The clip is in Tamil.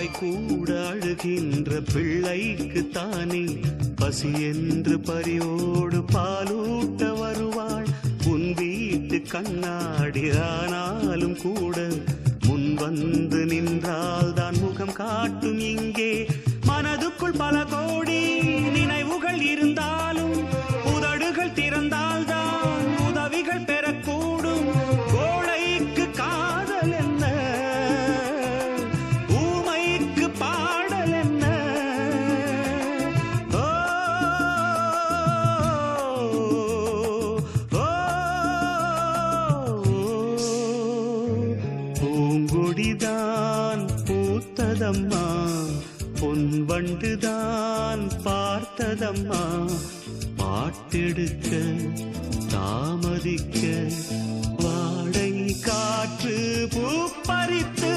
தாய் கூட அழுகின்ற பிள்ளைக்கு தானே பசி என்று பரியோடு பாலூட்ட வருவாள். உன் வீட்டு கண்ணாடி ஆனாலும் கூட முன் வந்து நின்றால் தான் முகம் காட்டும். இங்கே மனதுக்குள் பல கோடி நினைவுகள் இருந்தாலும் உதடுகள் திறந்தால் தான் உதவிகள் பெறக்கூடும். கோழைக்கு காதல் என்ன, ஊமைக்கு பாடல் என்ன? ஓ, ஓ, பூங்கொடிதான் பூத்ததம்மா, பொன் வண்டுதான் பார்த்ததம்மா. பாட்டெடுக்க தாமதிக்க வாடை காற்று பூ பறித்து